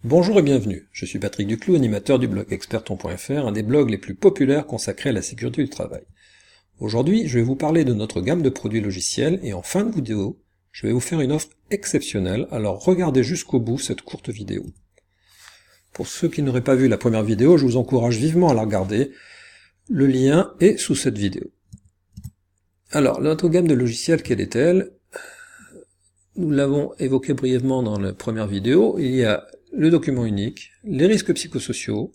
Bonjour et bienvenue, je suis Patrick Duclou, animateur du blog experton.fr, un des blogs les plus populaires consacrés à la sécurité du travail. Aujourd'hui, je vais vous parler de notre gamme de produits logiciels et en fin de vidéo, je vais vous faire une offre exceptionnelle, alors regardez jusqu'au bout cette courte vidéo. Pour ceux qui n'auraient pas vu la première vidéo, je vous encourage vivement à la regarder, le lien est sous cette vidéo. Alors, notre gamme de logiciels, quelle est-elle? Nous l'avons évoqué brièvement dans la première vidéo, il y a le document unique, les risques psychosociaux,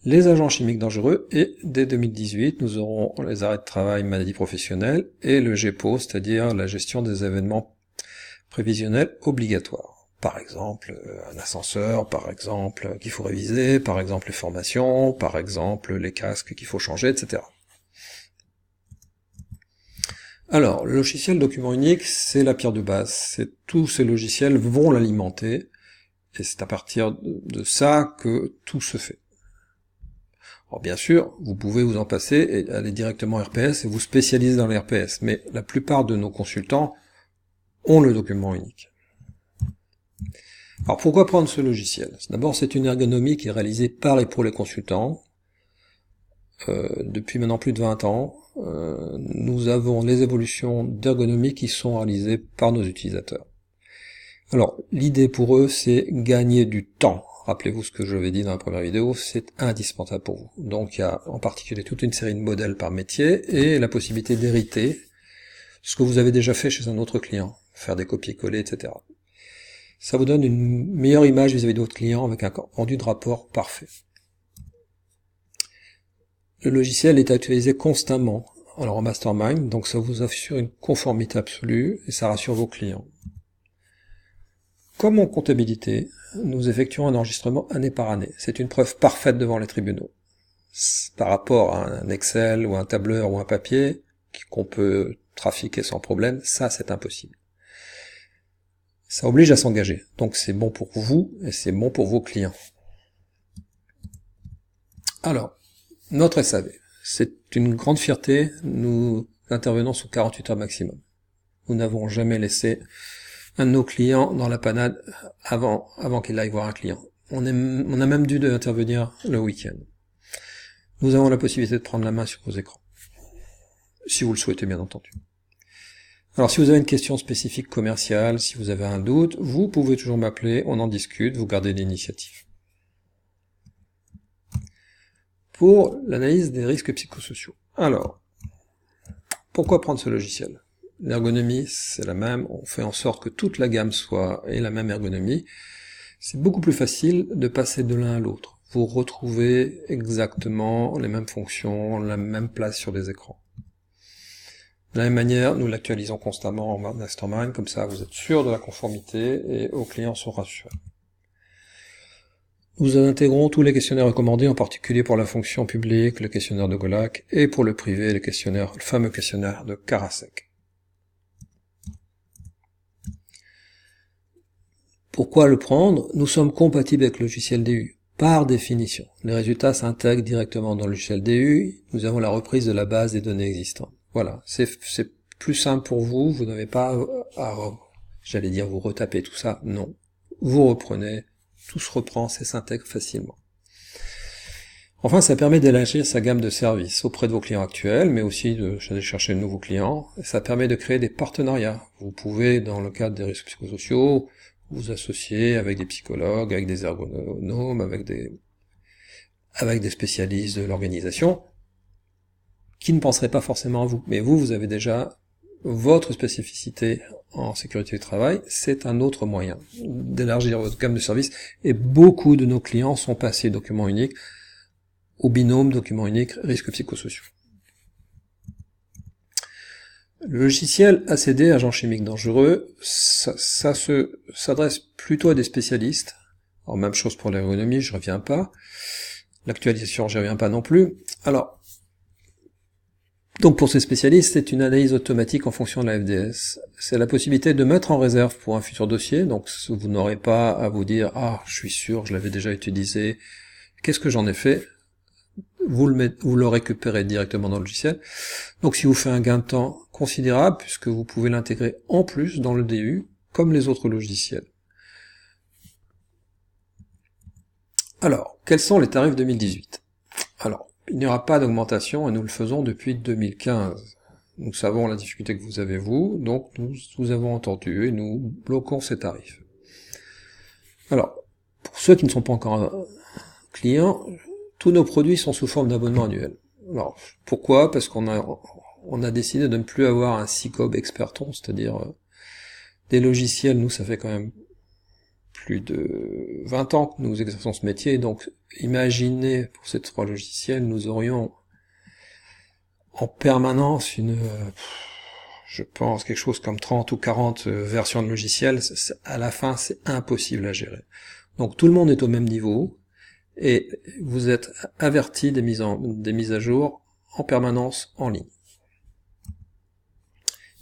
les agents chimiques dangereux, et dès 2018, nous aurons les arrêts de travail, maladies professionnelles, et le GEPO, c'est-à-dire la gestion des événements prévisionnels obligatoires. Par exemple, un ascenseur, par exemple, qu'il faut réviser, par exemple les formations, par exemple les casques qu'il faut changer, etc. Alors, le logiciel document unique, c'est la pierre de base. Tous ces logiciels vont l'alimenter, et c'est à partir de ça que tout se fait. Alors bien sûr, vous pouvez vous en passer et aller directement RPS et vous spécialiser dans les RPS, mais la plupart de nos consultants ont le document unique. Alors pourquoi prendre ce logiciel? D'abord, c'est une ergonomie qui est réalisée par et pour les consultants. Depuis maintenant plus de 20 ans, nous avons les évolutions d'ergonomie qui sont réalisées par nos utilisateurs. Alors, l'idée pour eux, c'est gagner du temps. Rappelez-vous ce que je l'avais dit dans la première vidéo, c'est indispensable pour vous. Donc il y a en particulier toute une série de modèles par métier et la possibilité d'hériter ce que vous avez déjà fait chez un autre client, faire des copier-coller, etc. Ça vous donne une meilleure image vis-à-vis de votre client avec un rendu de rapport parfait. Le logiciel est actualisé constamment, alors en mastermind, donc ça vous assure une conformité absolue et ça rassure vos clients. Comme en comptabilité, nous effectuons un enregistrement année par année. C'est une preuve parfaite devant les tribunaux. Par rapport à un Excel ou un tableur ou un papier qu'on peut trafiquer sans problème, ça c'est impossible. Ça oblige à s'engager. Donc c'est bon pour vous et c'est bon pour vos clients. Alors, notre SAV, c'est une grande fierté. Nous intervenons sous 48 heures maximum. Nous n'avons jamais laissé un de nos clients dans la panade avant qu'il aille voir un client. On a même dû intervenir le week-end. Nous avons la possibilité de prendre la main sur vos écrans. Si vous le souhaitez, bien entendu. Alors, si vous avez une question spécifique commerciale, si vous avez un doute, vous pouvez toujours m'appeler, on en discute, vous gardez l'initiative. Pour l'analyse des risques psychosociaux. Alors, pourquoi prendre ce logiciel? L'ergonomie, c'est la même, on fait en sorte que toute la gamme ait la même ergonomie. C'est beaucoup plus facile de passer de l'un à l'autre. Vous retrouvez exactement les mêmes fonctions, la même place sur les écrans. De la même manière, nous l'actualisons constamment en mastermind, comme ça vous êtes sûr de la conformité et vos clients sont rassurés. Nous intégrons tous les questionnaires recommandés, en particulier pour la fonction publique, le questionnaire de Golac, et pour le privé, le fameux questionnaire de Karasek. Pourquoi le prendre? Nous sommes compatibles avec le logiciel DU, par définition. Les résultats s'intègrent directement dans le logiciel DU, nous avons la reprise de la base des données existantes. Voilà, c'est plus simple pour vous, vous n'avez pas à, j'allais dire, vous retaper tout ça, non. Vous reprenez, tout se reprend, ça s'intègre facilement. Enfin, ça permet d'élargir sa gamme de services auprès de vos clients actuels, mais aussi d'aller chercher de nouveaux clients. Ça permet de créer des partenariats. Vous pouvez, dans le cadre des risques psychosociaux, vous associer avec des psychologues, avec des ergonomes, avec des spécialistes de l'organisation, qui ne penseraient pas forcément à vous. Mais vous avez déjà votre spécificité en sécurité du travail, c'est un autre moyen d'élargir votre gamme de services, et beaucoup de nos clients sont passés document unique au binôme document unique risques psychosociaux. Le logiciel ACD, agent chimique dangereux, ça s'adresse plutôt à des spécialistes. Alors même chose pour l'ergonomie, je reviens pas. L'actualisation, je reviens pas non plus. Alors, donc pour ces spécialistes, c'est une analyse automatique en fonction de la FDS. C'est la possibilité de mettre en réserve pour un futur dossier, donc vous n'aurez pas à vous dire « Ah, je suis sûr, je l'avais déjà utilisé, qu'est-ce que j'en ai fait ?» Vous le récupérez directement dans le logiciel. Donc si vous faites un gain de temps considérable, puisque vous pouvez l'intégrer en plus dans le DU, comme les autres logiciels. Alors, quels sont les tarifs 2018? Alors, il n'y aura pas d'augmentation et nous le faisons depuis 2015. Nous savons la difficulté que vous avez vous, donc nous avons entendu et nous bloquons ces tarifs. Alors, pour ceux qui ne sont pas encore clients, tous nos produits sont sous forme d'abonnement annuel. Alors, pourquoi? Parce qu'on a décidé de ne plus avoir un SICOB experton, c'est-à-dire des logiciels. Nous, ça fait quand même plus de 20 ans que nous exerçons ce métier, donc imaginez, pour ces 3 logiciels, nous aurions en permanence je pense, quelque chose comme 30 ou 40 versions de logiciels. À la fin, c'est impossible à gérer. Donc tout le monde est au même niveau, et vous êtes averti des mises à jour en permanence en ligne.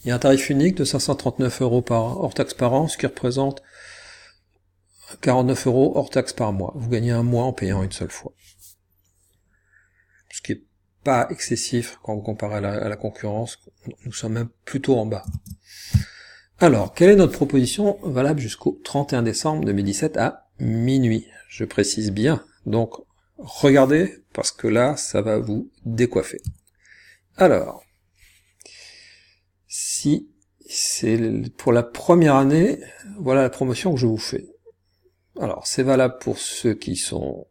Il y a un tarif unique de 539 € hors taxe par an, ce qui représente 49 € hors taxe par mois. Vous gagnez un mois en payant une seule fois. Ce qui est pas excessif quand vous comparez à la concurrence. Nous sommes même plutôt en bas. Alors, quelle est notre proposition valable jusqu'au 31 décembre 2017 à minuit? Je précise bien. Donc, regardez, parce que là, ça va vous décoiffer. Alors, si c'est pour la première année, voilà la promotion que je vous fais. Alors, c'est valable pour ceux qui sont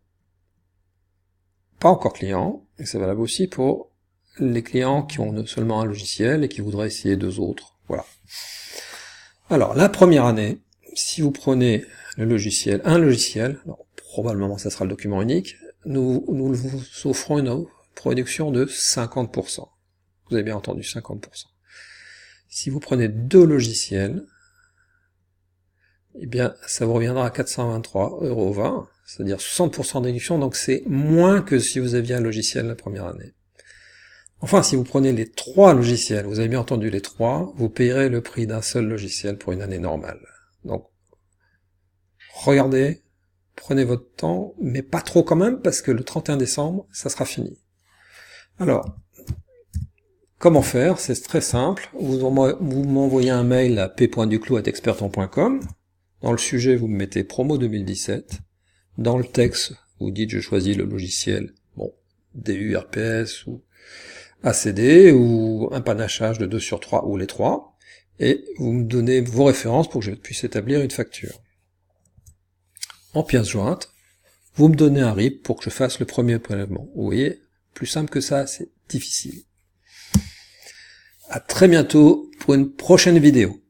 pas encore clients, et c'est valable aussi pour les clients qui ont seulement un logiciel et qui voudraient essayer 2 autres. Voilà. Alors, la première année, si vous prenez un logiciel, alors, probablement ça sera le document unique, nous vous offrons une réduction de 50%. Vous avez bien entendu, 50%. Si vous prenez 2 logiciels, eh bien, ça vous reviendra à 423,20 €, c'est-à-dire 60% de réduction, donc c'est moins que si vous aviez un logiciel la première année. Enfin, si vous prenez les 3 logiciels, vous avez bien entendu les 3, vous payerez le prix d'un seul logiciel pour une année normale. Donc, regardez, prenez votre temps, mais pas trop quand même, parce que le 31 décembre, ça sera fini. Alors, comment faire? C'est très simple. Vous m'envoyez un mail à p.duclos@experton.com. Dans le sujet, vous me mettez promo 2017. Dans le texte, vous dites je choisis le logiciel, bon, DU, RPS ou ACD, ou un panachage de 2 sur 3 ou les 3, et vous me donnez vos références pour que je puisse établir une facture. En pièce jointe, vous me donnez un RIB pour que je fasse le premier prélèvement. Vous voyez, plus simple que ça, c'est difficile. À très bientôt pour une prochaine vidéo.